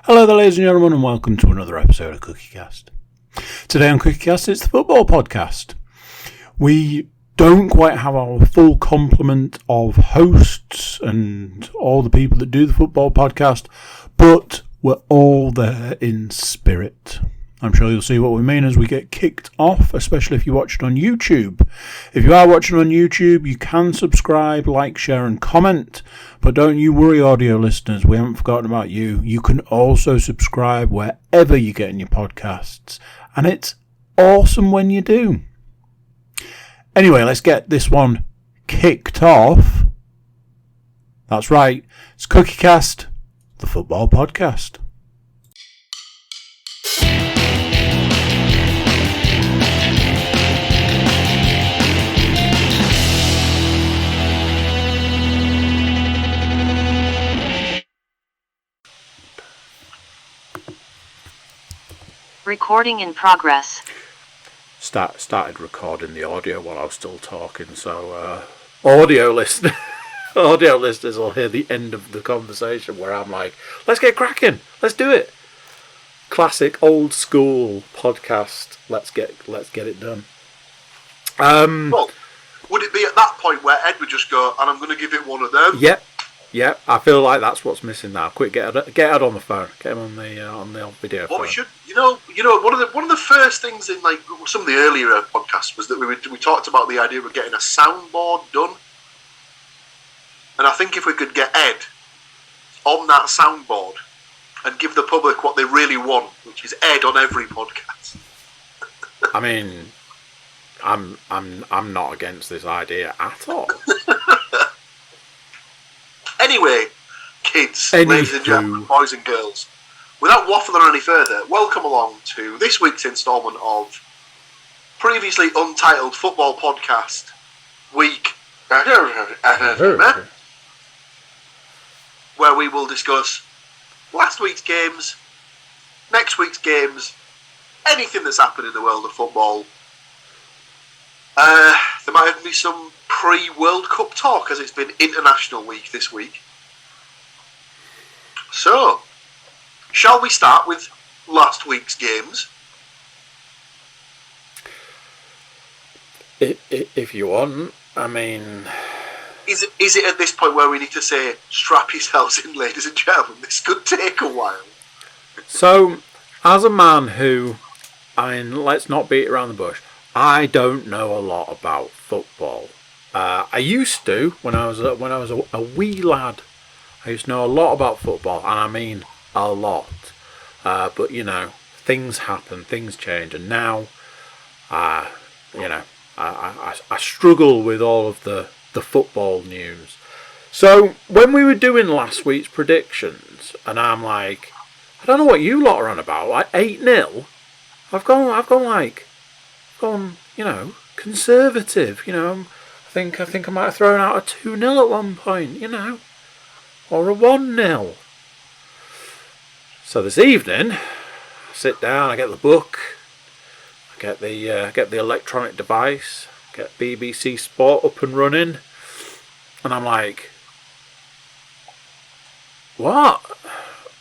Hello there, ladies and gentlemen, and welcome to another episode of CookieCast. Today on CookieCast, it's the football podcast. We don't quite have our full complement of hosts and all the people that do the football podcast, but we're all there in spirit. I'm sure you'll see what we mean as we get kicked off, especially if you watch it on YouTube. If you are watching on YouTube, you can subscribe, like, share and comment. But don't you worry, audio listeners, we haven't forgotten about you. You can also subscribe wherever you're getting your podcasts. And it's awesome when you do. Anyway, let's get this one kicked off. That's right, it's CookieCast, the football podcast. Recording in progress. Started recording the audio while I was still talking, so audio listeners will hear the end of the conversation where I'm like, let's get cracking, let's do it. Classic old school podcast. Let's get it done. Well, would it be at that point where Ed would just go, and I'm going to give it one of them? Yep. I feel like that's what's missing now. Quick, get Ed on the phone. Get him on the video. What phone. We should, you know, one of the first things in like some of the earlier podcasts was that we talked about the idea of getting a soundboard done, and I think if we could get Ed on that soundboard and give the public what they really want, which is Ed on every podcast. I mean, I'm not against this idea at all. Anyway, kids, ladies and gentlemen, boys and girls, without waffling any further, welcome along to this week's instalment of previously untitled football podcast week, where we will discuss last week's games, next week's games, anything that's happened in the world of football. There might even be some pre-World Cup talk, as it's been International Week this week. So, shall we start with last week's games? If you want, I mean... Is it at this point where we need to say, strap yourselves in, ladies and gentlemen, this could take a while? So, as a man who, I mean, let's not beat around the bush, I don't know a lot about football. I used to when I was a wee lad. I used to know a lot about football, and I mean a lot. But you know, things happen, things change, and now, I struggle with all of the football news. So when we were doing last week's predictions, and I'm like, I don't know what you lot are on about. Like 8-0. I've gone, you know, conservative. You know, I think I might have thrown out a 2-0 at one point, you know, or a 1-0. So this evening, I sit down, I get the book, I get the electronic device, get BBC Sport up and running, and I'm like, what?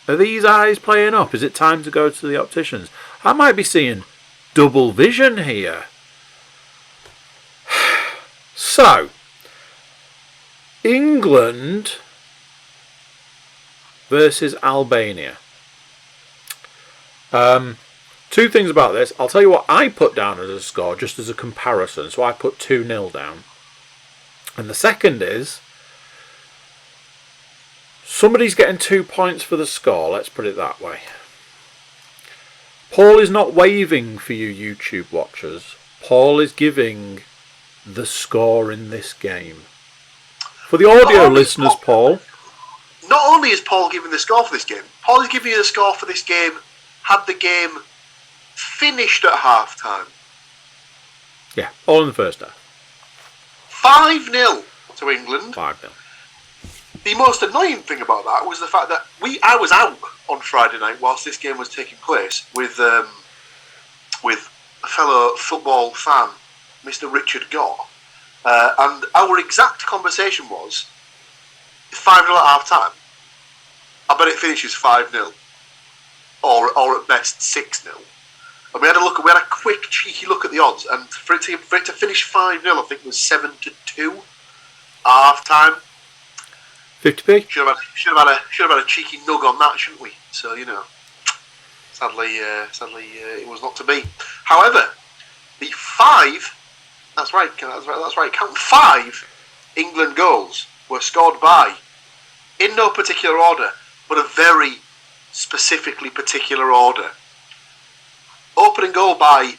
Are these eyes playing up? Is it time to go to the opticians? I might be seeing double vision here. So, England versus Albania. Two things about this. I'll tell you what I put down as a score, just as a comparison. So I put 2-0 down. And the second is, somebody's getting 2 points for the score, let's put it that way. Paul is not waving for you YouTube watchers. Paul is giving the score in this game. For the audio listeners, Paul. Not only is Paul giving the score for this game, Paul is giving you the score for this game had the game finished at half time. Yeah, all in the first half. 5-0 to England. 5-0. The most annoying thing about that was the fact that I was out on Friday night whilst this game was taking place with a fellow football fan, Mr. Richard Gore, and our exact conversation was 5-0 at half time. I bet it finishes 5-0. or at best 6-0. And we had a quick cheeky look at the odds, and for it to finish 5-0, I think was 7-2 half time. 50p. Should have had a cheeky nug on that, shouldn't we? So sadly, it was not to be. However, the 5. That's right. Count 5 England goals were scored by, in no particular order, but a very specifically particular order. Opening goal by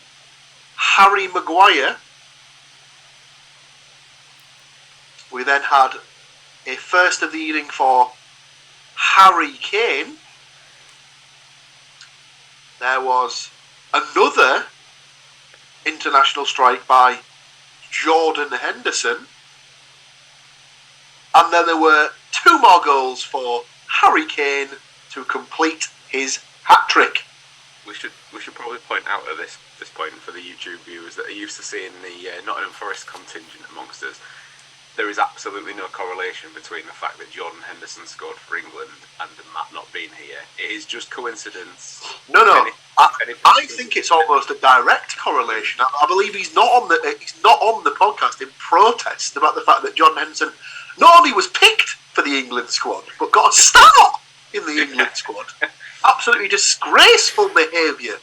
Harry Maguire. We then had a first of the evening for Harry Kane. There was another international strike by Jordan Henderson. And then there were 2 more goals for Harry Kane to complete his hat-trick. We should probably point out at this point for the YouTube viewers that are used to seeing the Nottingham Forest contingent amongst us, there is absolutely no correlation between the fact that Jordan Henderson scored for England and Matt not being here. It is just coincidence. No. I think it's almost a direct correlation. I believe he's not on the podcast in protest about the fact that Jordan Henderson not only was picked for the England squad, but got a start in the England squad. Absolutely disgraceful behaviour.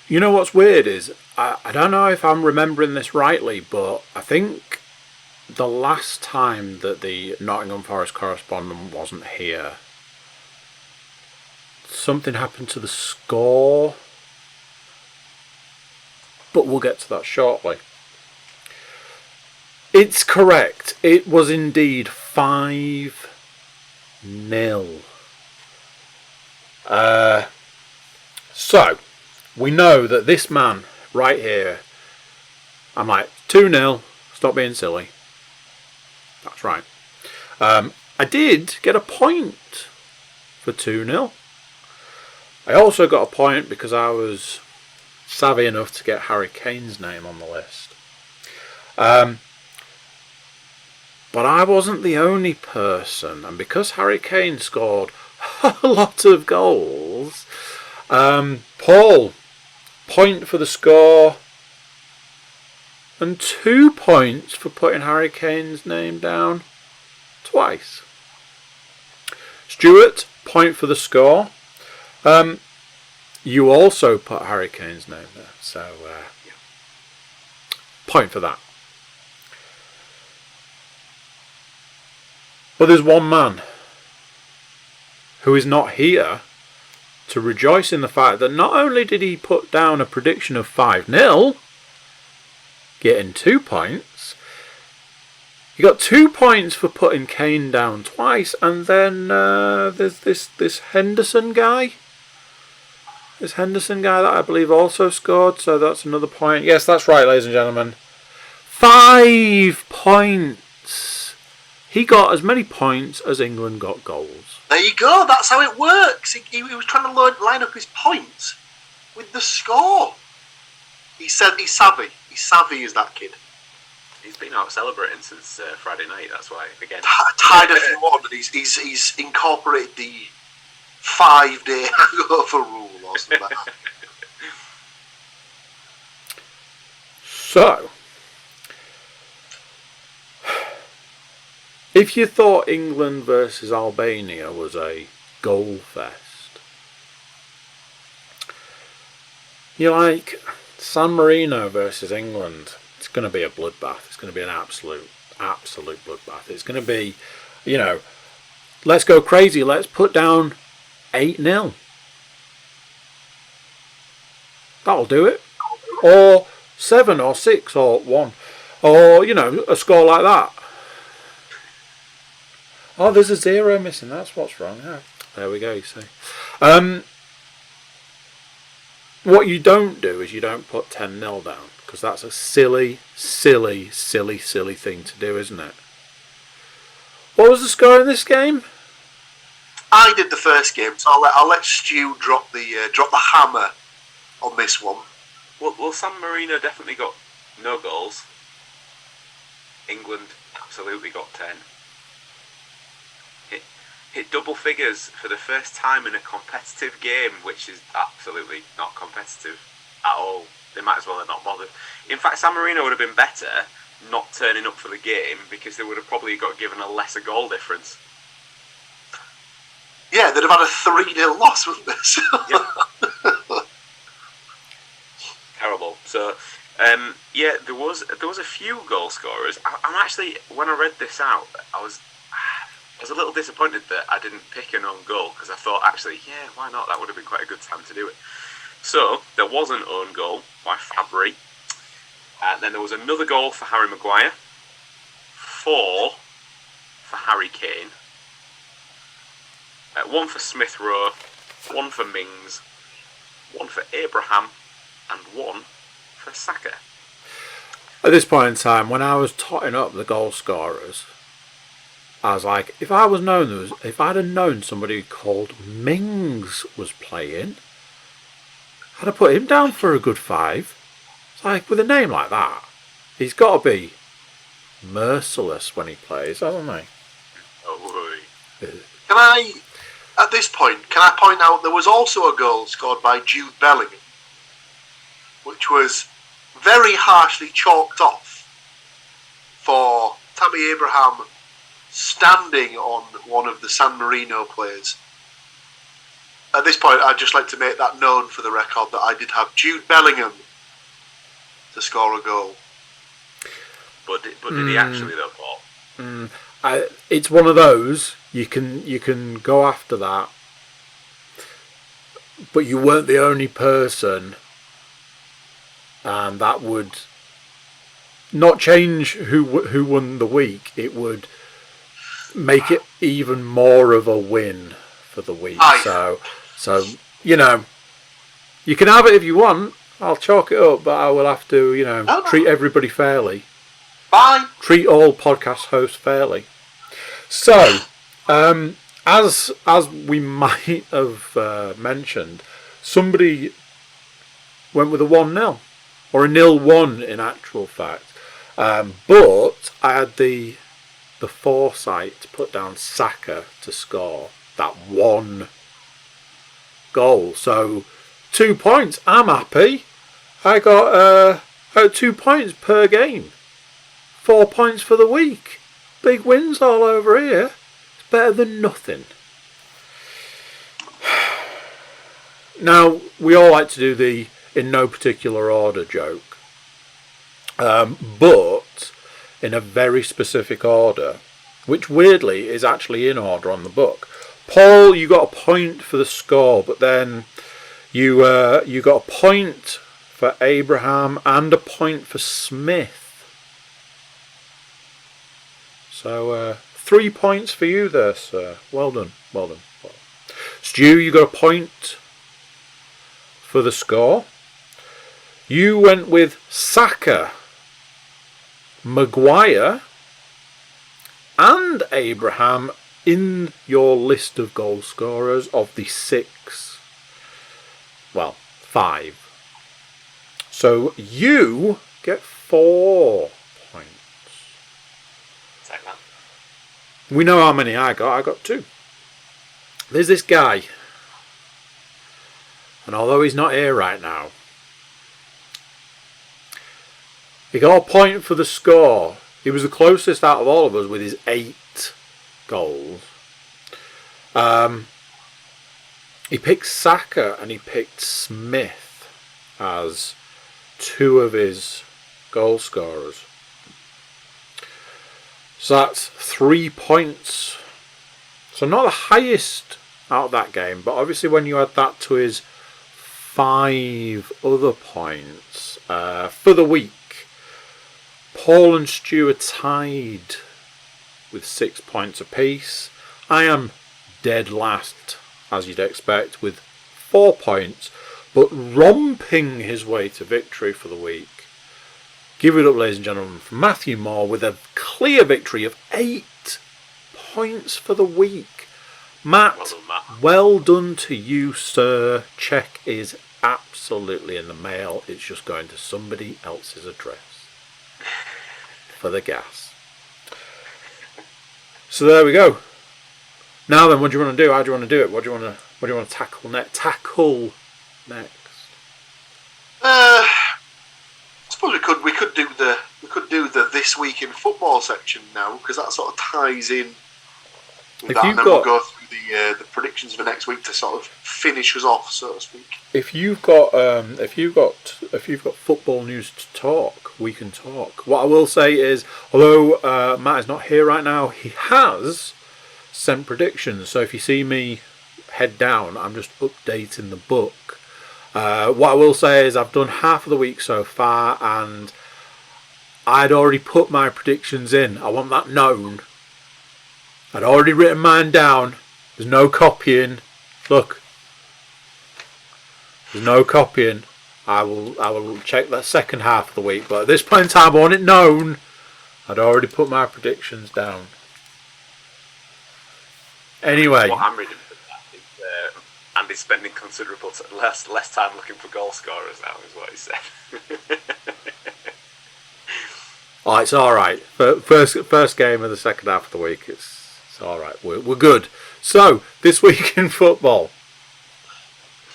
You know what's weird is, I don't know if I'm remembering this rightly, but I think the last time that the Nottingham Forest correspondent wasn't here, something happened to the score. But we'll get to that shortly. It's correct. It was indeed 5-0. So, we know that this man right here, I'm like, 2-0, stop being silly. That's right. I did get a point for 2-0. I also got a point because I was savvy enough to get Harry Kane's name on the list. But I wasn't the only person, and because Harry Kane scored a lot of goals, Paul, point for the score, and 2 points for putting Harry Kane's name down twice. Stuart, point for the score. You also put Harry Kane's name there, so point for that. But there's one man who is not here to rejoice in the fact that not only did he put down a prediction of 5-0, getting 2 points, he got 2 points for putting Kane down twice, and then there's this Henderson guy. This Henderson guy that I believe also scored, so that's another point. Yes, that's right, ladies and gentlemen. 5 points. He got as many points as England got goals. There you go, that's how it works. He was trying to line up his points with the score. He said he's savvy. He's savvy as that kid. He's been out celebrating since Friday night, that's why, again. Tied a few on, and he's incorporated the 5-day hangover rule or something like that. So, if you thought England versus Albania was a goal fest, you're like, San Marino versus England, it's going to be a bloodbath. It's going to be an absolute bloodbath. It's going to be, let's go crazy. Let's put down 8-0. That'll do it. Or 7 or 6 or 1. Or, a score like that. Oh, there's a 0 missing. That's what's wrong. Yeah. There we go, you see. What you don't do is you don't put 10-0 down, because that's a silly thing to do, isn't it? What was the score in this game? I did the first game, so I'll let Stu drop the hammer on this one. Well, San Marino definitely got no goals. England absolutely got 10. hit double figures for the first time in a competitive game, which is absolutely not competitive at all. They might as well have not bothered. In fact, San Marino would have been better not turning up for the game because they would have probably got given a lesser goal difference. Yeah, they'd have had a 3-0 loss, wouldn't they? Yep. Terrible. So, there was a few goal scorers. I'm actually, when I read this out, I was a little disappointed that I didn't pick an own goal because I thought, actually, yeah, why not? That would have been quite a good time to do it. So, there was an own goal by Fabry. Then there was another goal for Harry Maguire. 4 for Harry Kane. 1 for Smith Rowe. 1 for Mings. 1 for Abraham. And 1 for Saka. At this point in time, when I was totting up the goal scorers, I was like, if I'd have known somebody called Mings was playing, I'd have put him down for a good 5. It's like, with a name like that, he's got to be merciless when he plays, hasn't he? Oh, At this point, can I point out there was also a goal scored by Jude Bellingham, which was very harshly chalked off for Tammy Abraham standing on one of the San Marino players. At this point, I'd just like to make that known for the record that I did have Jude Bellingham to score a goal. But did he actually, though, Paul? It's one of those, you can go after that, but you weren't the only person, and that would not change who won the week. It would make it even more of a win for the week. So you know, you can have it if you want. I'll chalk it up, but I will have to, treat everybody fairly. Bye. Treat all podcast hosts fairly. So, as we might have mentioned, somebody went with a 1-0, or a 0-1 in actual fact. But I had the foresight to put down Saka to score that one goal. So 2 points. I'm happy. I got 2 points per game. 4 points for the week. Big wins all over here. It's better than nothing. Now, we all like to do the in no particular order joke. But in a very specific order, which weirdly is actually in order on the book. Paul, you got a point for the score, but then you got a point for Abraham and a point for Smith. So 3 points for you there, sir. Well done. Stu, you got a point for the score. You went with Saka, Maguire, and Abraham in your list of goal scorers of the 5. So you get 4 points. Take that. We know how many I got. I got 2. There's this guy, and although he's not here right now, he got a point for the score. He was the closest out of all of us with his 8 goals. He picked Saka and he picked Smith as 2 of his goal scorers. So that's 3 points. So not the highest out of that game, but obviously when you add that to his 5 other points for the week, Paul and Stuart tied with 6 points apiece. I am dead last, as you'd expect, with 4 points, but romping his way to victory for the week. Give it up, ladies and gentlemen, for Matthew Moore with a clear victory of 8 points for the week. Matt, well done to you, sir. Check is absolutely in the mail. It's just going to somebody else's address for the gas. So there we go. Now then, what do you want to do? How do you want to do it? What do you want to tackle next? I suppose we could do the this week in football section now, because that sort of ties in with that, and then we'll go through the predictions for next week to sort of finish us off, so to speak. If you've got football news to talk, we can talk. What I will say is, although Matt is not here right now, he has sent predictions. So if you see me head down, I'm just updating the book. What I will say is I've done half of the week so far, and I'd already put my predictions in. I want that known. I'd already written mine down. There's no copying. Look. There's no copying. I will check that second half of the week, but at this point in time I want it known. I'd already put my predictions down. Anyway. What I'm reading for that is Andy's spending considerable less time looking for goal scorers now, is what he said. Oh, it's all right. First game of the second half of the week. It's all right. We're good. So this week in football.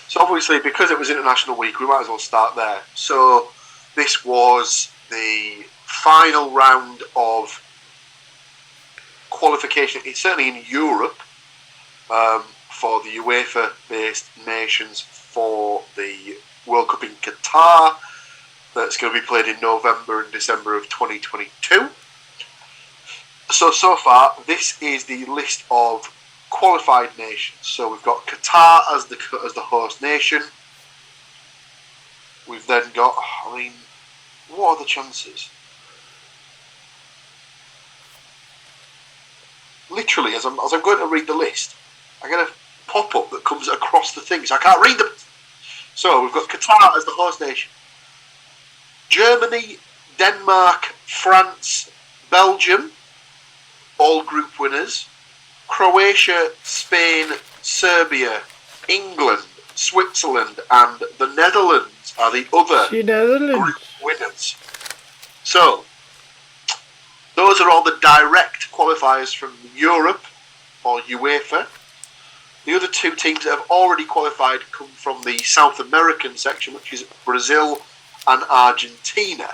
So obviously, because it was International Week, we might as well start there. So this was the final round of qualification. It's certainly in Europe for the UEFA-based nations for the World Cup in Qatar. That's going to be played in November and December of 2022. So far, this is the list of qualified nations. So we've got Qatar as the host nation. We've then got, what are the chances? Literally, as I'm going to read the list, I get a pop-up that comes across the thing, so I can't read them. So we've got Qatar as the host nation. Germany, Denmark, France, Belgium, all group winners. Croatia, Spain, Serbia, England, Switzerland, and the Netherlands are the other group winners. So, those are all the direct qualifiers from Europe, or UEFA. The other two teams that have already qualified come from the South American section, which is Brazil and Argentina.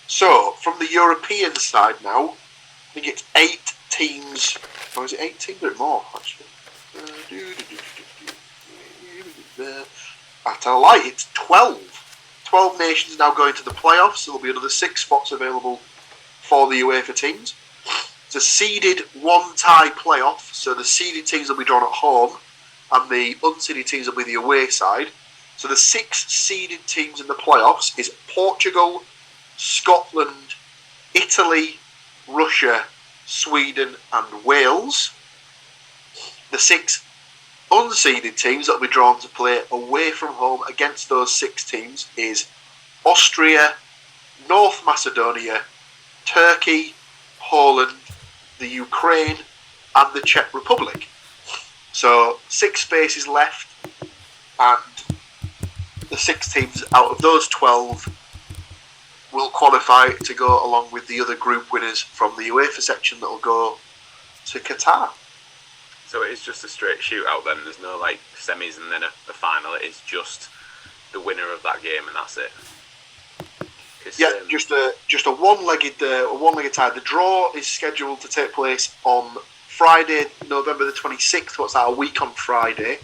So, from the European side now, I think it's 8 teams. Or is it 8 teams? A bit more, actually. I tell a lie, it's 12. 12 nations now going to the playoffs, so there'll be another 6 spots available for the UEFA teams. It's a seeded one-tie playoff, so the seeded teams will be drawn at home, and the unseeded teams will be the away side. So the 6 seeded teams in the playoffs is Portugal, Scotland, Italy, Russia, Sweden and Wales. The 6 unseeded teams that will be drawn to play away from home against those 6 teams is Austria, North Macedonia, Turkey, Poland, the Ukraine and the Czech Republic. So 6 spaces left, and the 6 teams out of those 12 will qualify to go along with the other group winners from the UEFA section that will go to Qatar. So it is just a straight shootout then? There's no semis and then a final? It is just the winner of that game and that's it? Yeah, just a one-legged tie. The draw is scheduled to take place on Friday, November the 26th. What's that? A week on Friday.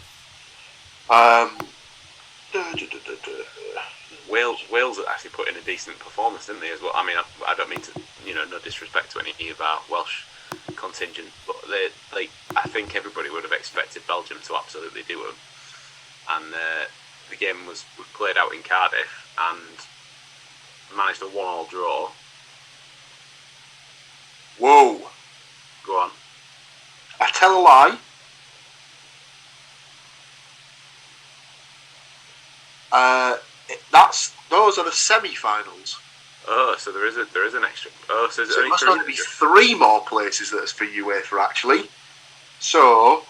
Wales actually put in a decent performance, didn't they? As well. I mean, I don't mean to, no disrespect to any of our Welsh contingent, but I think everybody would have expected Belgium to absolutely do them. And the game was played out in Cardiff and managed a 1-1 draw. Whoa! Go on. I tell a lie. Those are the semi-finals. Oh, so there is an extra. Oh, so there must only be 3 more places that's for UEFA actually. So,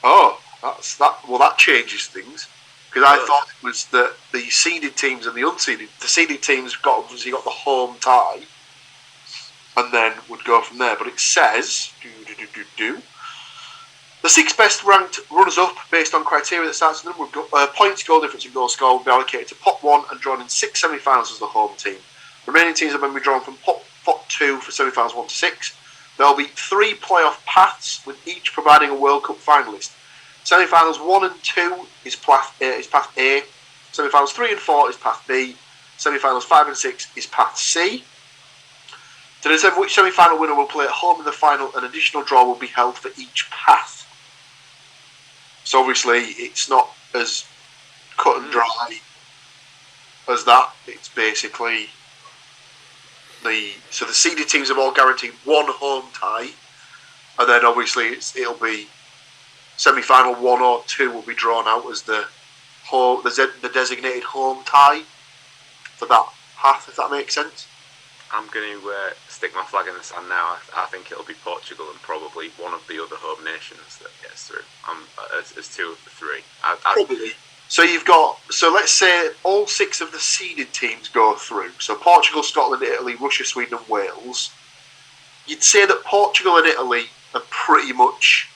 that changes things, because I thought it was that the seeded teams and the unseeded. The seeded teams got the home tie, and then would go from there. But it says The 6 best ranked runners-up, based on criteria that starts with them, points, goal difference and goal score will be allocated to pot 1 and drawn in 6 semi-finals as the home team. Remaining teams are then be drawn from pot 2 for semi-finals 1 to 6. There will be 3 playoff paths, with each providing a World Cup finalist. Semi-finals 1 and 2 is path A. Semi-finals 3 and 4 is path B. Semi-finals 5 and 6 is path C. To determine which semi-final winner will play at home in the final, an additional draw will be held for each path. So obviously it's not as cut and dry as that. It's basically the seeded teams have all guaranteed 1 home tie, and then obviously it'll be semi-final 1 or 2 will be drawn out as the designated home tie for that path, if that makes sense. I'm going to stick my flag in the sand now. I think it'll be Portugal and probably one of the other home nations that gets through. As 2 of the 3. Probably. So let's say all 6 of the seeded teams go through. So Portugal, Scotland, Italy, Russia, Sweden and Wales. You'd say that Portugal and Italy are pretty much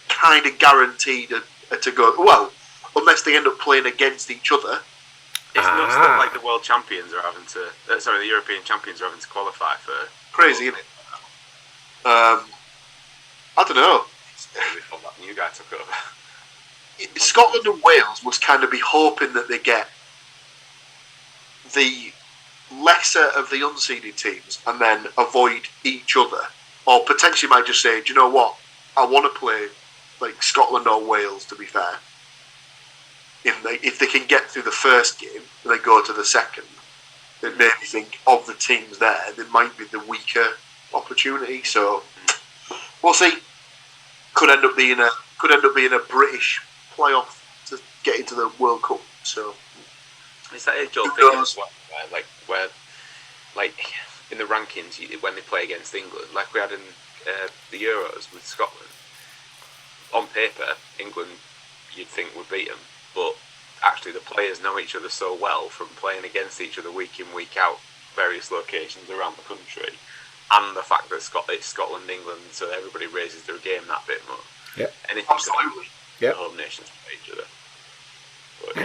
kind of guaranteed to go. Well, unless they end up playing against each other. It's nuts that like the world champions are having to. The European champions are having to qualify for. Crazy, isn't it? I don't know. Before that new guy took over. Scotland and Wales must kind of be hoping that they get the lesser of the unseeded teams and then avoid each other, or potentially might just say, do you know what? I want to play like Scotland or Wales. To be fair. If they can get through the first game and they go to the second, then maybe think of the teams there might be the weaker opportunity. So we'll see. Could end up being a British playoff to get into the World Cup. So it's that age-old thing, where in the rankings when they play against England, like we had in the Euros with Scotland. On paper, England you'd think would beat them. But actually the players know each other so well from playing against each other week in, week out, various locations around the country, and the fact that it's Scotland, England, so everybody raises their game that bit more. Yeah, absolutely. The home nations play each other. But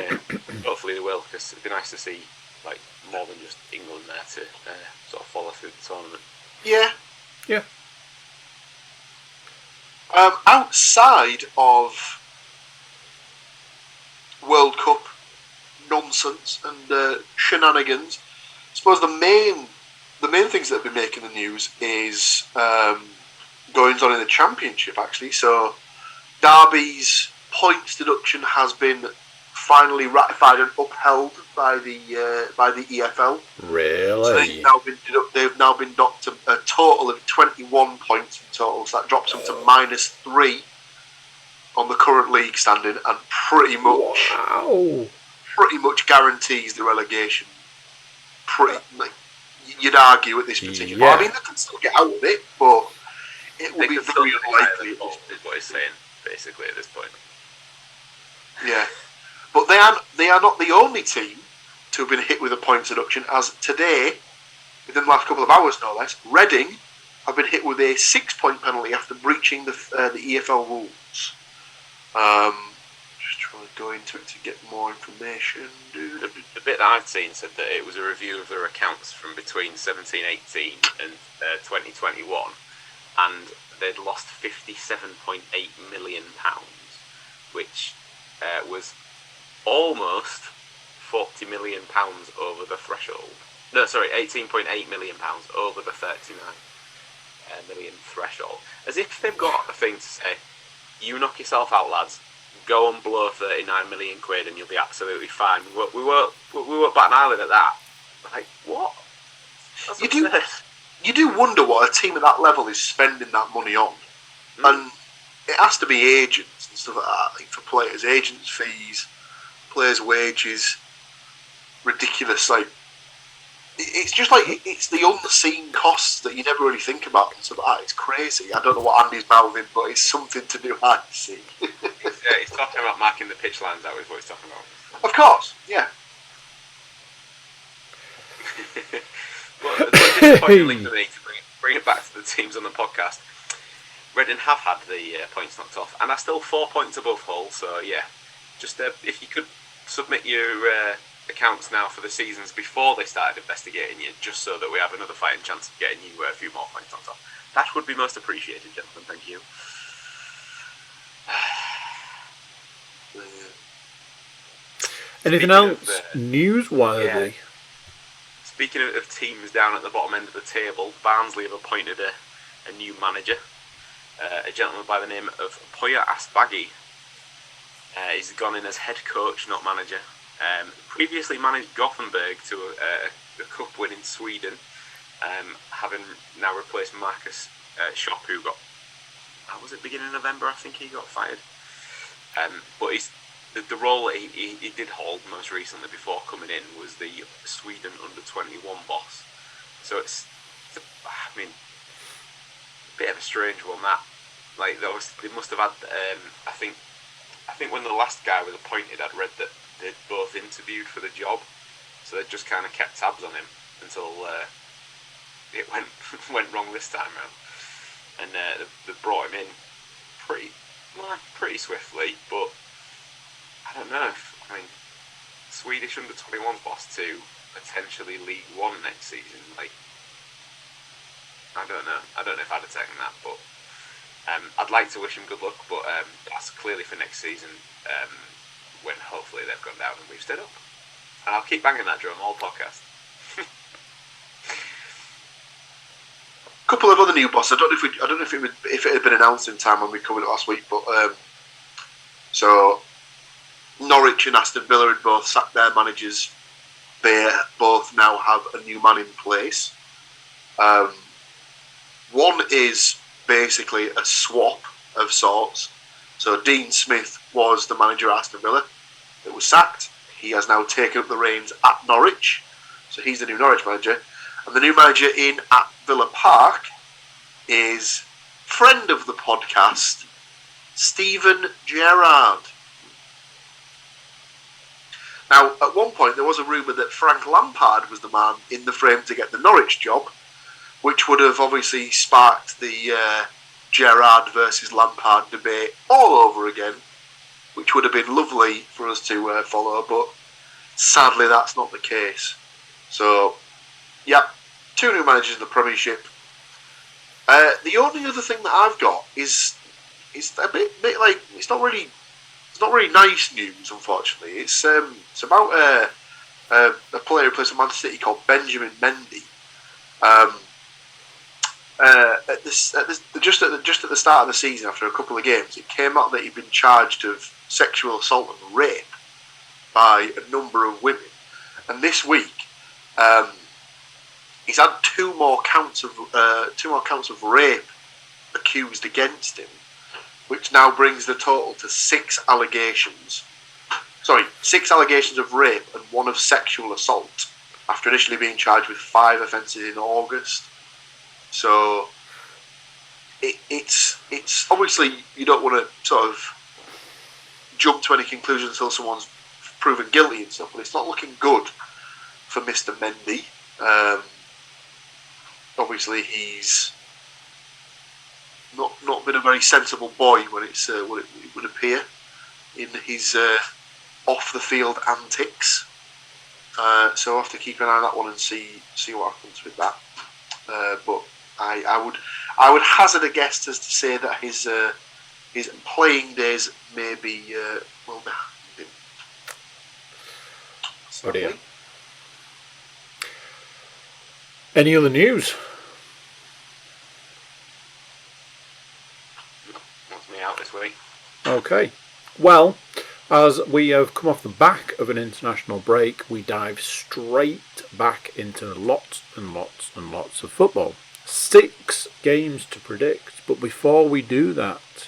hopefully they will, because it'd be nice to see like more than just England there to sort of follow through the tournament. Yeah. Outside of World Cup nonsense and shenanigans, I suppose the main things that have been making the news is goings on in the Championship, actually. So Derby's points deduction has been finally ratified and upheld by the EFL. Really? So they've now been docked a total of 21 points in total. So that drops them to -3 on the current league standing, and pretty much guarantees the relegation. You'd argue at this particular point. I mean, they can still get out of it, but it will be very unlikely. Is what he's saying, basically, at this point. Yeah, but they are not the only team to have been hit with a points deduction, as today, within the last couple of hours no less, Reading have been hit with a 6-point penalty after breaching the EFL rules. Just trying to go into it to get more information. The bit that I've seen said that it was a review of their accounts from between 17-18 and 2021, and they'd lost £57.8 million, which was almost £40 million over the threshold. No, sorry, £18.8 million over the 39 million threshold. As if they've got a thing to say, you knock yourself out, lads, go and blow 39 million quid and you'll be absolutely fine. We won't bat an eyelid at that. Like, what? That's absurd. You do wonder what a team at that level is spending that money on. And it has to be agents and stuff like that, like for players, agents' fees, players' wages, ridiculous. Like, it's just like it's the unseen costs that you never really think about. And so it's crazy. I don't know what Andy's mouthing, but it's something to do. I see. He's talking about marking the pitch lines. That was what he's talking about. Of course, yeah. But disappointingly for me, to bring it back to the teams on the podcast, Reading have had the points knocked off, and are still 4 points above Hull. So yeah, just if you could submit your accounts now for the seasons before they started investigating you, just so that we have another fighting chance of getting you a few more points knocked off. That would be most appreciated, gentlemen. Thank you. Anything else newsworthy? Yeah. Speaking of teams down at the bottom end of the table, Barnsley have appointed a new manager, a gentleman by the name of Poya Asbaghi. He's gone in as head coach, not manager. Previously managed Gothenburg to a cup win in Sweden, having now replaced Marcus Schopp, who got, was it beginning of November, I think he got fired. But the role he did hold most recently before coming in was the Sweden under-21 boss. So it's a bit of a strange one, that. Like, they must have had, I think when the last guy was appointed, I'd read that they'd both interviewed for the job, so they just kind of kept tabs on him until it went wrong this time round. And they brought him in pretty swiftly, but I don't know. Swedish under-21 boss to potentially League One next season. Like, I don't know. I don't know if I'd have taken that, but I'd like to wish him good luck. But that's clearly for next season, when hopefully they've gone down and we've stood up. And I'll keep banging that drum all podcast. Couple of other new bosses. I don't know if it had been announced in time when we covered it last week, but so Norwich and Aston Villa had both sacked their managers. They both now have a new man in place. One is basically a swap of sorts. So Dean Smith was the manager at Aston Villa that was sacked. He has now taken up the reins at Norwich. So he's the new Norwich manager. And the new manager in at Villa Park is friend of the podcast, Steven Gerrard. Now, at one point, there was a rumour that Frank Lampard was the man in the frame to get the Norwich job, which would have obviously sparked the Gerrard versus Lampard debate all over again, which would have been lovely for us to follow, but sadly that's not the case. So, yeah, 2 new managers in the Premiership. The only other thing that I've got is a bit like, it's not really nice news, unfortunately. It's about a player who plays for Manchester City called Benjamin Mendy. Just at the start of the season, after a couple of games, it came out that he'd been charged of sexual assault and rape by a number of women, and this week he's had 2 more counts of rape accused against him, which now brings the total to 6 allegations. 6 allegations of rape and 1 of sexual assault, after initially being charged with 5 offences in August. So it's obviously, you don't want to sort of jump to any conclusions until someone's proven guilty and stuff, but it's not looking good for Mr. Mendy. Obviously, he's not been a very sensible boy when it would appear in his off the field antics. So I'll have to keep an eye on that one and see what happens with that. But I would hazard a guess as to say that his playing days may be well behind him. Oh dear. Any other news? That's me out this week. Okay. Well, as we have come off the back of an international break, we dive straight back into lots and lots and lots of football. 6 games to predict, but before we do that,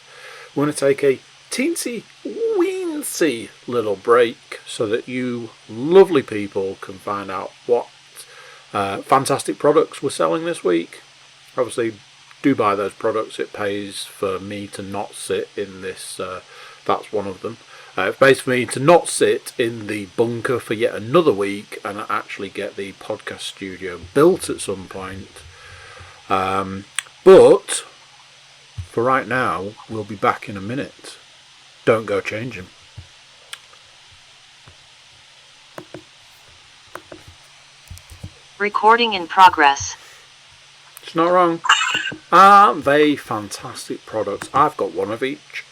we're going to take a teensy weensy little break so that you lovely people can find out what fantastic products we're selling this week. Obviously, do buy those products. It pays for me to not sit in this. That's one of them. It pays for me to not sit in the bunker for yet another week and actually get the podcast studio built at some point. But for right now, we'll be back in a minute. Don't go change him. Recording in progress. It's not wrong. Aren't they fantastic products? I've got one of each,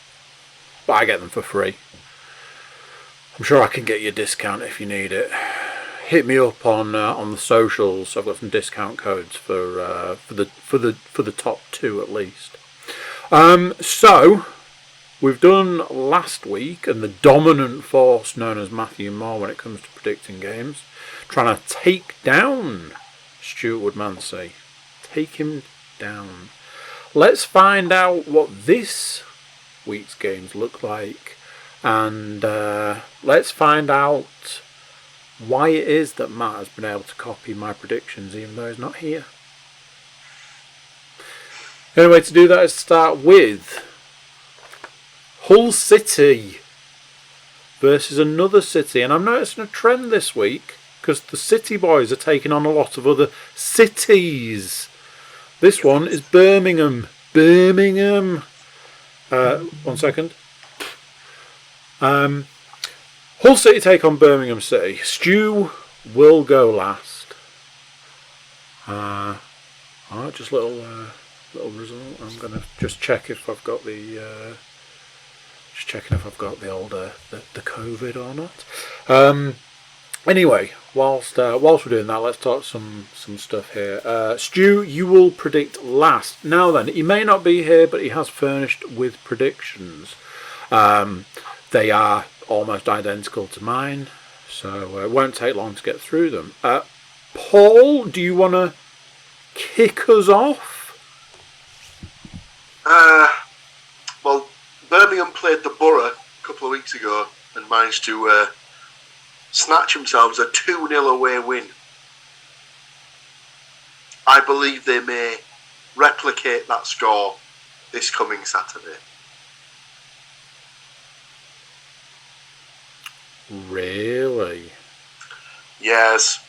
but I get them for free. I'm sure I can get you a discount if you need it. Hit me up on the socials. I've got some discount codes for the top 2 at least. So we've done last week, and the dominant force known as Matthew Moore when it comes to predicting games, trying to take down Stuart Woodmansey. Take him down. Let's find out what this week's games look like, and let's find out why it is that Matt has been able to copy my predictions even though he's not here. The only way to do that is to start with Hull City versus another city, and I'm noticing a trend this week because the City boys are taking on a lot of other cities. This one is Birmingham. Birmingham. 1 second. Hull City take on Birmingham City. Stu will go last. Alright, just little result. I'm gonna just check if I've got the just checking if I've got the old the COVID or not. Anyway, whilst we're doing that, let's talk some stuff here. Stu, you will predict last. Now then, he may not be here, but he has furnished with predictions. They are almost identical to mine, so it won't take long to get through them. Paul, do you want to kick us off? Well, Birmingham played the Borough a couple of weeks ago and managed to snatch themselves a 2-0 away win. I believe they may replicate that score this coming Saturday. Really? Yes.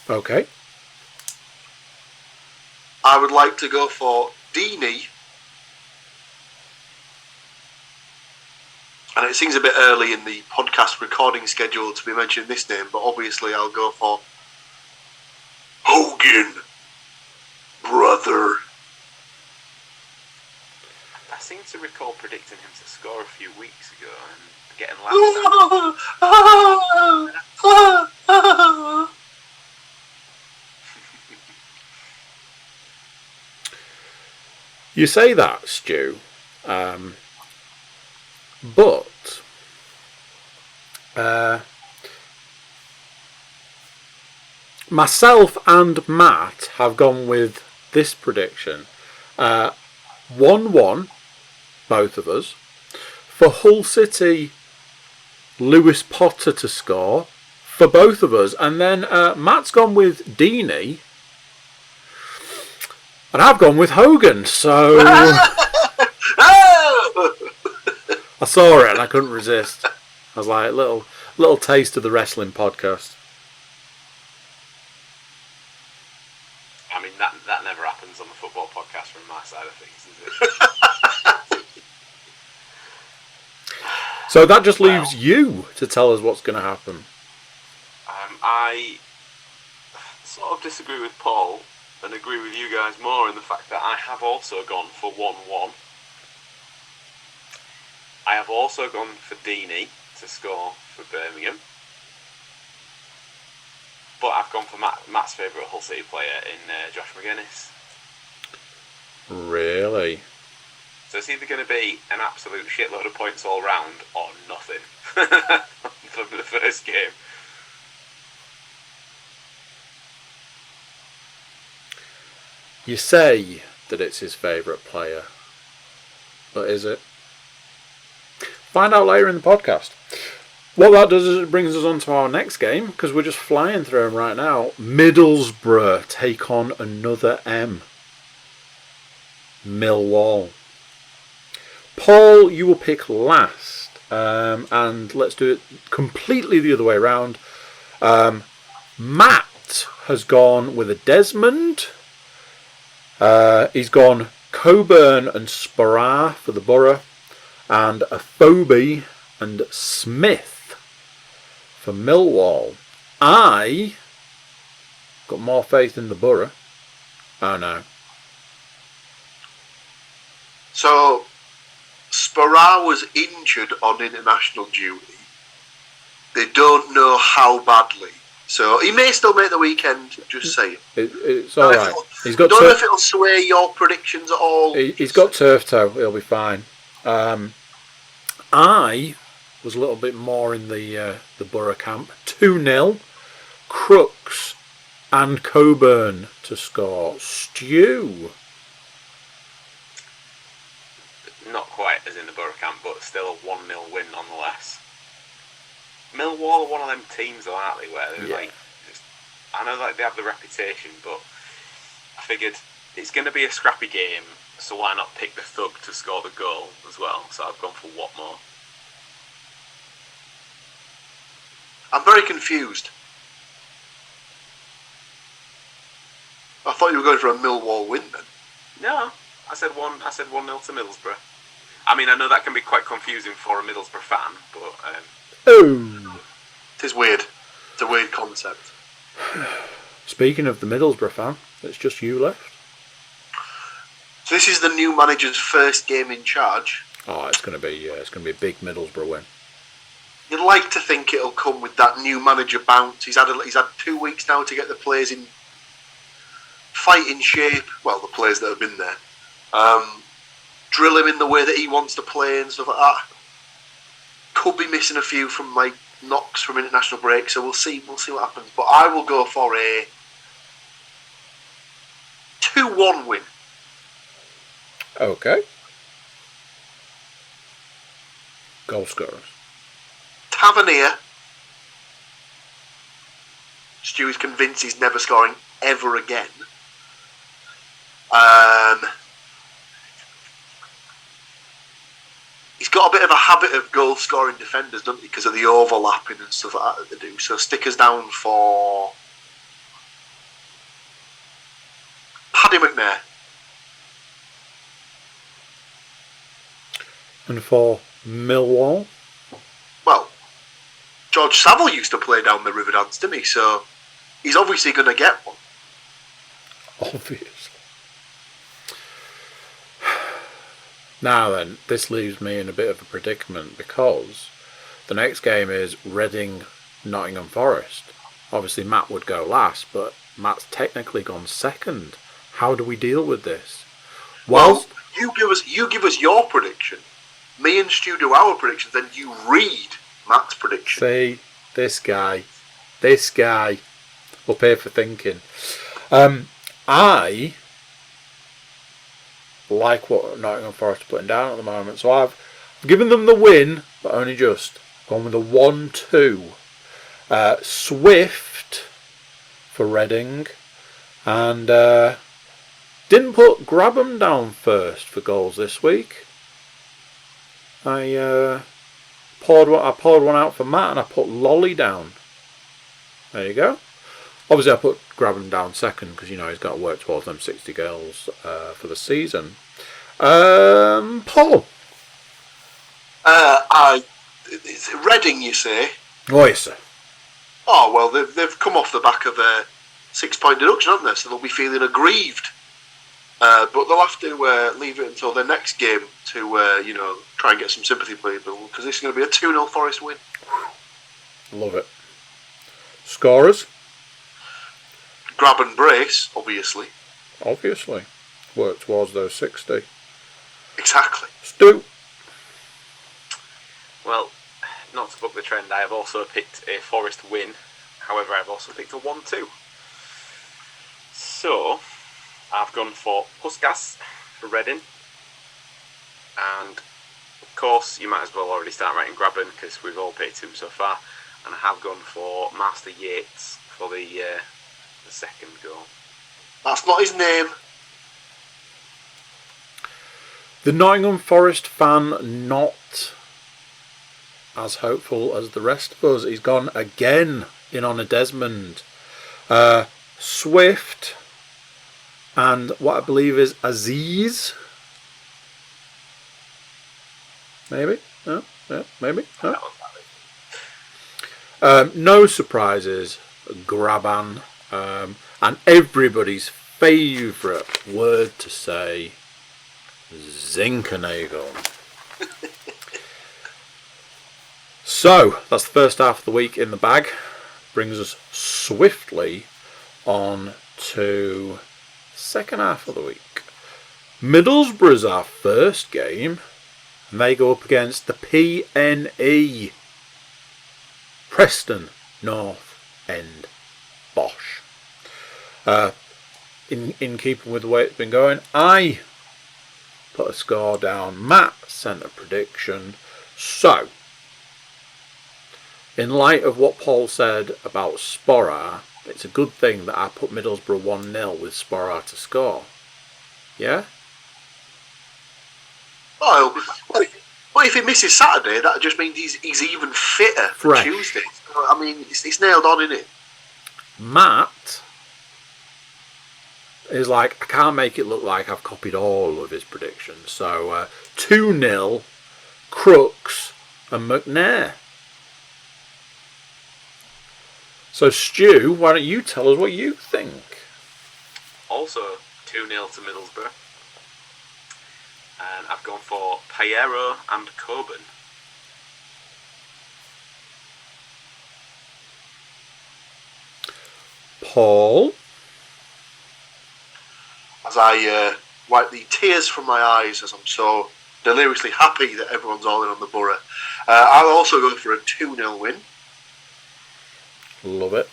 Okay. I would like to go for Deeney. And it seems a bit early in the podcast recording schedule to be mentioning this name, but obviously I'll go for Hogan, brother. I seem to recall predicting him to score a few weeks ago and getting laughed at. You say that, Stu, but myself and Matt have gone with this prediction. 1-1, both of us. For Hull City, Lewis Potter to score, for both of us. And then Matt's gone with Deeney. And I've gone with Hogan, so I saw it and I couldn't resist. I was like, little taste of the wrestling podcast. I mean, that never happens on the football podcast from my side of things, is it? So that just leaves you to tell us what's going to happen. I sort of disagree with Paul and agree with you guys more in the fact that I have also gone for 1-1. I have also gone for Deeney to score for Birmingham. But I've gone for Matt's favourite Hull City player in Josh McGuinness. Really? So it's either going to be an absolute shitload of points all round or nothing for the first game. You say that it's his favourite player, but is it? Find out later in the podcast. What that does is it brings us on to our next game, because we're just flying through them right now. Middlesbrough take on another M. Millwall. Paul, you will pick last, and let's do it completely the other way around. Matt has gone with a Desmond, He's gone Coburn and Sparrow for the Borough, and Afobe and Smith for Millwall. I got more faith in the Borough. Oh no. So, Sparrow was injured on international duty. They don't know how badly. So, he may still make the weekend, just saying. It's alright. I don't know if it'll sway your predictions at all. He's got turf toe. He'll be fine. I was a little bit more in the Borough camp. 2-0. Crooks and Coburn to score. Stu. Not quite as in the Borough camp, but still a 1-0 win nonetheless. Millwall are one of them teams, though, aren't they? Where they're I know they have the reputation, but I figured it's going to be a scrappy game, so why not pick the thug to score the goal as well? So I've gone for Watmore. I'm very confused. I thought you were going for a Millwall win then. No, I said 1-0 to Middlesbrough. I mean, I know that can be quite confusing for a Middlesbrough fan, but it is weird. It's a weird concept. Speaking of the Middlesbrough fan, it's just you left. So this is the new manager's first game in charge. Oh, it's going to be a big Middlesbrough win. You'd like to think it'll come with that new manager bounce. He's had 2 weeks now to get the players in fighting shape. Well, the players that have been there. Drill him in the way that he wants to play and stuff like that. Could be missing a few from knocks from international break, so we'll see what happens. But I will go for a 2-1 win. Okay. Goal scorers. Tavernier. Stu is convinced he's never scoring ever again. He's got a bit of a habit of goal-scoring defenders, doesn't he? Because of the overlapping and stuff like that they do. So stick us down for Paddy McNair. And for Millwall? Well, George Saville used to play down the river dance, didn't he? So he's obviously going to get one. Obviously. Now then, this leaves me in a bit of a predicament because the next game is Reading Nottingham Forest. Obviously Matt would go last, but Matt's technically gone second. How do we deal with this? Well, you give us your prediction. Me and Stu do our predictions, then you read Matt's prediction. See, this guy will pay for thinking. I like what Nottingham Forest are putting down at the moment, so I've given them the win, but only just. Gone with a 1-2. Swift for Reading, and didn't put Grabham down first for goals this week. I poured one out for Matt, and I put Lolly down. There you go. Obviously, I put Grabham down second because he's got to work towards them 60 goals for the season. Paul. It's Reading, you say? Oh yes, sir. Oh well, they've come off the back of a 6-point deduction, haven't they? So they'll be feeling aggrieved. But they'll have to leave it until their next game to try and get some sympathy people, because this is going to be a 2-0 Forest win. Love it. Scorers. Grab and brace, obviously. Obviously. Work towards those 60. Exactly. Stu. Well, not to buck the trend, I have also picked a Forest win. However, I've also picked a 1-2. So, I've gone for Puskas for Reading. And, of course, you might as well already start writing Grabban because we've all picked him so far. And I have gone for Master Yates for the second goal. That's not his name. The Nottingham Forest fan not as hopeful as the rest of us. He's gone again in on a Desmond. Swift and what I believe is Aziz. Maybe? No? Yeah, maybe? No? No surprises. Graban. And everybody's favourite word to say, Zinkernagel. So, that's the first half of the week in the bag. Brings us swiftly on to second half of the week. Middlesbrough's our first game, and they go up against the PNE. Preston North End Bosch. In keeping with the way it's been going, I put a score down. Matt sent a prediction. So, in light of what Paul said about Sporar, it's a good thing that I put Middlesbrough 1-0 with Sporar to score. Yeah? Well, if he misses Saturday, that just means he's even fitter for Tuesday. I mean, it's nailed on, isn't it? Matt is like, I can't make it look like I've copied all of his predictions. So 2-0, Crooks and McNair. So Stu, why don't you tell us what you think? Also 2-0 to Middlesbrough. And I've gone for Piero and Coburn. Paul? As I wipe the tears from my eyes as I'm so deliriously happy that everyone's all in on the Borough, I'll also go for a 2-0 win. Love it.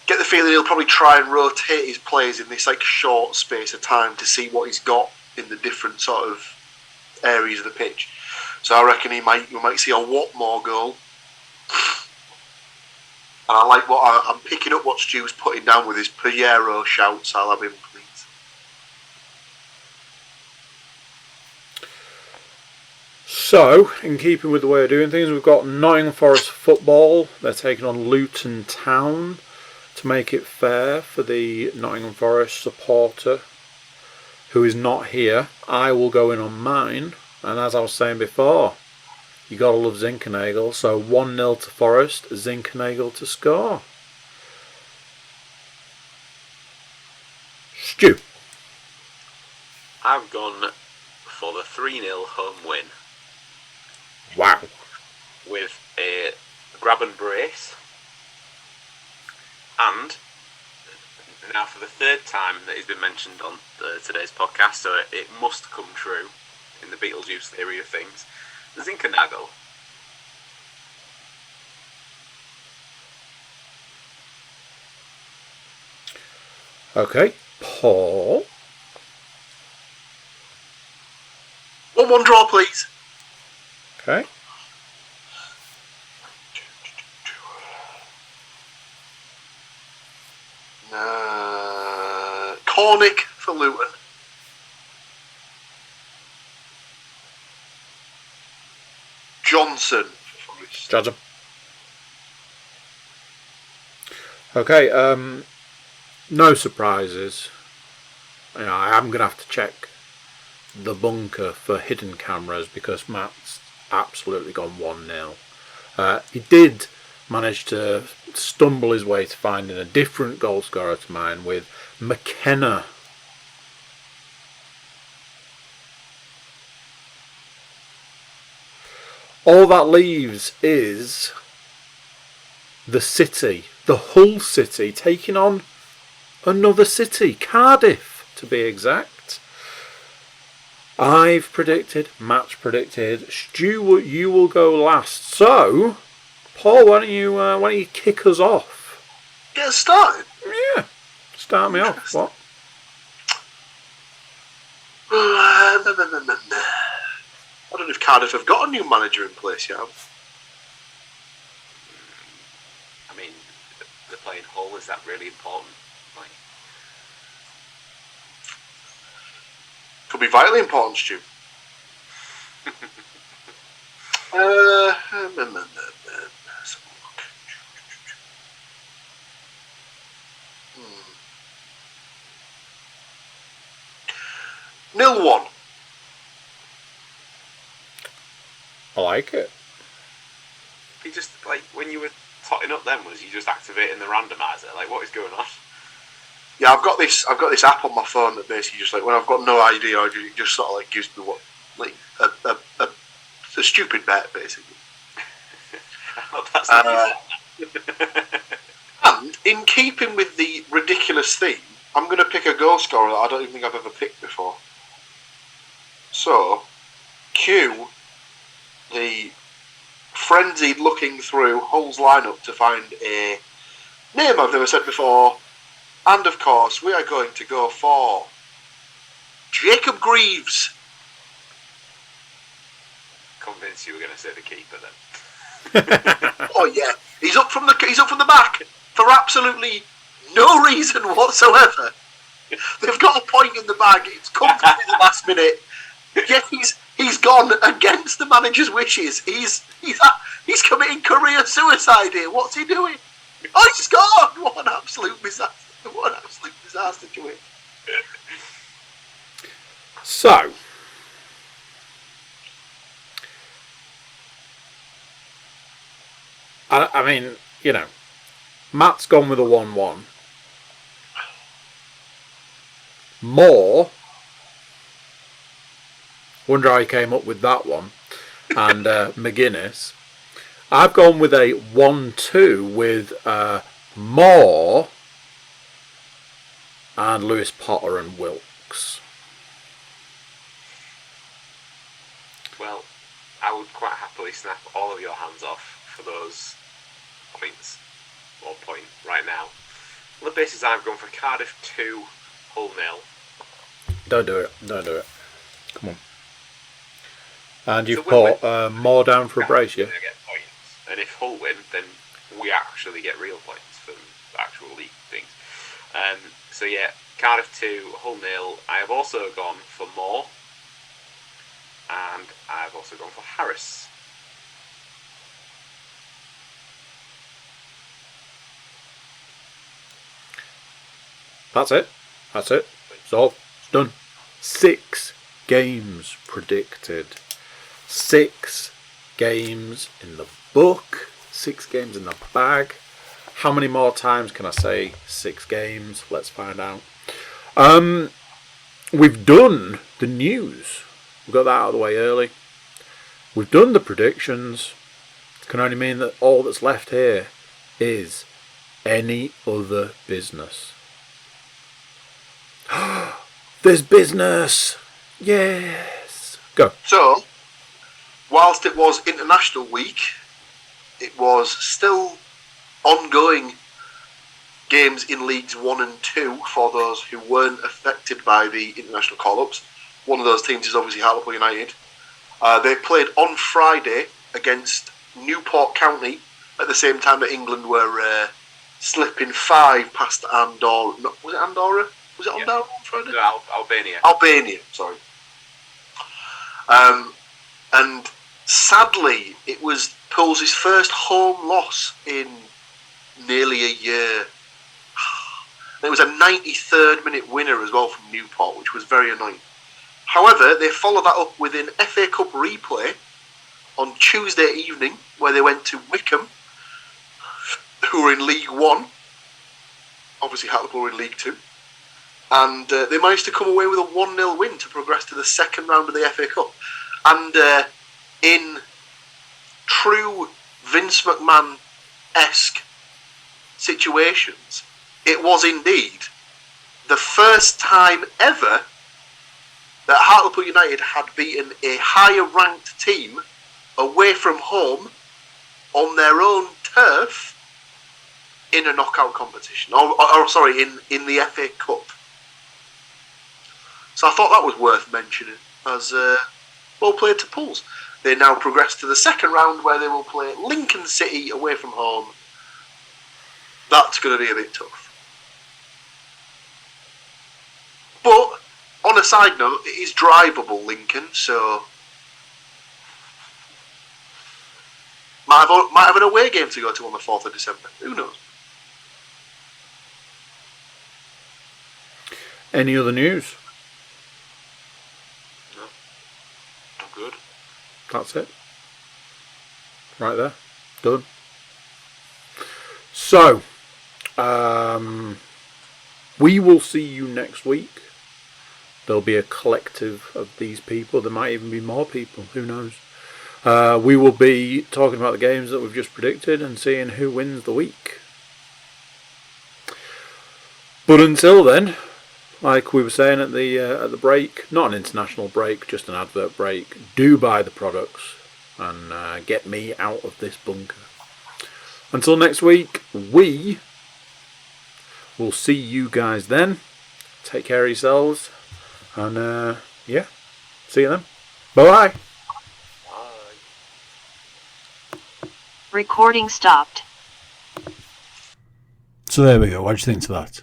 Get the feeling he'll probably try and rotate his players in this like short space of time to see what he's got in the different sort of areas of the pitch. So I reckon we might see a Watmore goal. And I like I'm picking up what Stu's putting down with his Piero shouts. I'll have him, please. So, in keeping with the way of doing things, we've got Nottingham Forest football. They're taking on Luton Town. To make it fair for the Nottingham Forest supporter who is not here, I will go in on mine. And as I was saying before, you gotta love Zinkernagel. So 1-0 to Forest, Zinkernagel to score. Stu. I've gone for the 3-0 home win. Wow. With a grab and brace. And now for the third time that he's been mentioned on today's podcast, so it must come true in the Beetlejuice theory of things, Zinkernagel. Okay, Paul. 1-1 draw, please. Okay. Cornick for Luton. Johnson for Forest. Johnson. Okay, no surprises. You know, I am going to have to check the bunker for hidden cameras because Matt's absolutely gone 1-0. He did manage to stumble his way to finding a different goal scorer to mine with McKenna. All that leaves is the city, the Hull City, taking on another city, Cardiff to be exact. I've predicted, Matt's predicted. Stuart, you will go last. So, Paul, why don't you kick us off? Get us started. Yeah, start me off. What? I don't know if Cardiff have got a new manager in place yet. I mean, they're playing Hull. Is that really important? Like, could be vitally important, Stu. 0-1. I like it. You just, like, when you were totting up then, was you just activating the randomizer? Like, what is going on? Yeah, I've got this app on my phone that basically just, like, when I've got no idea, it just sort of, like, gives me what, like, a stupid bet, basically. And in keeping with the ridiculous theme, I'm going to pick a goal scorer that I don't even think I've ever picked before. So, cue the frenzied looking through Hull's lineup to find a name I've never said before. And of course, we are going to go for Jacob Greaves. Convinced you were going to say the keeper then. Oh yeah, he's up from the back for absolutely no reason whatsoever. They've got a point in the bag. It's come to the last minute. Yet he's gone against the manager's wishes. He's committing career suicide here. What's he doing? Oh, he scored! What an absolute disaster! What an absolute disaster to win. So, I mean, you know, Matt's gone with a 1-1. Moore, wonder how he came up with that one. And McGuinness. I've gone with a 1-2 with Moore and Lewis Potter and Wilkes. Well, I would quite happily snap all of your hands off for those points, or point right now. On the basis I've gone for Cardiff 2, Hull 0. Don't do it. Come on. And you've put Moore down for a brace, yeah? Get points. And if Hull win, then we actually get real points for actual league things. So yeah, Cardiff 2, Hull 0. I have also gone for Moore. And I've also gone for Harris. That's it. So it's done. 6 games predicted. 6 games in the book. 6 games in the bag. How many more times can I say 6 games? Let's find out. We've done the news. We've got that out of the way early. We've done the predictions. It can only mean that all that's left here is any other business. There's business. Yes. Go. So, whilst it was International Week, it was still ongoing games in Leagues 1 and 2 for those who weren't affected by the international call-ups. One of those teams is obviously Hartlepool United. They played on Friday against Newport County at the same time that England were slipping 5 past Andorra. No, was it Andorra? Was it Andorra on Friday? No, Albania. Albania, sorry. And sadly, it was Pools' first home loss in nearly a year. It was a 93rd minute winner as well from Newport, which was very annoying. However, they followed that up with an FA Cup replay on Tuesday evening, where they went to Wickham, who were in League 1. Obviously, Hartlepool were in League 2. And they managed to come away with a 1-0 win to progress to the second round of the FA Cup. And in true Vince McMahon-esque situations, it was indeed the first time ever that Hartlepool United had beaten a higher ranked team away from home on their own turf in a knockout competition. Or sorry, in the FA Cup. So I thought that was worth mentioning as well played to Pools. They now progress to the second round where they will play Lincoln City away from home. That's going to be a bit tough. But on a side note, it is drivable, Lincoln, so might have an away game to go to on the 4th of December. Who knows? Any other news? That's it. Right there. Done. So, we will see you next week. There'll be a collective of these people. There might even be more people. Who knows? We will be talking about the games that we've just predicted and seeing who wins the week. But until then, like we were saying at the break, not an international break, just an advert break, do buy the products and get me out of this bunker. Until next week, we will see you guys then. Take care of yourselves. And yeah, see you then. Bye-bye. Recording stopped. So there we go. What do you think to that?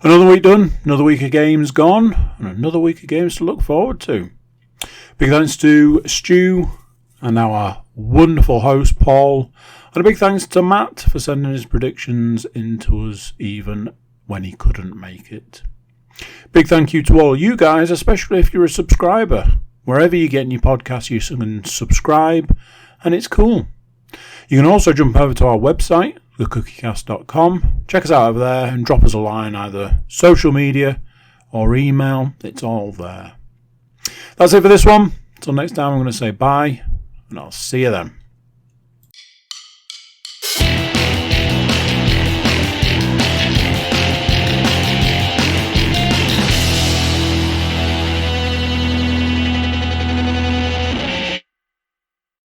Another week done, another week of games gone, and another week of games to look forward to. Big thanks to Stu and our wonderful host Paul, and a big thanks to Matt for sending his predictions in to us even when he couldn't make it. Big thank you to all you guys, especially if you're a subscriber. Wherever you're getting your podcasts, you can subscribe, and it's cool. You can also jump over to our website, thecookiecast.com. Check us out over there and drop us a line, either social media or email. It's all there. That's it for this one. Until next time, I'm going to say bye, and I'll see you then.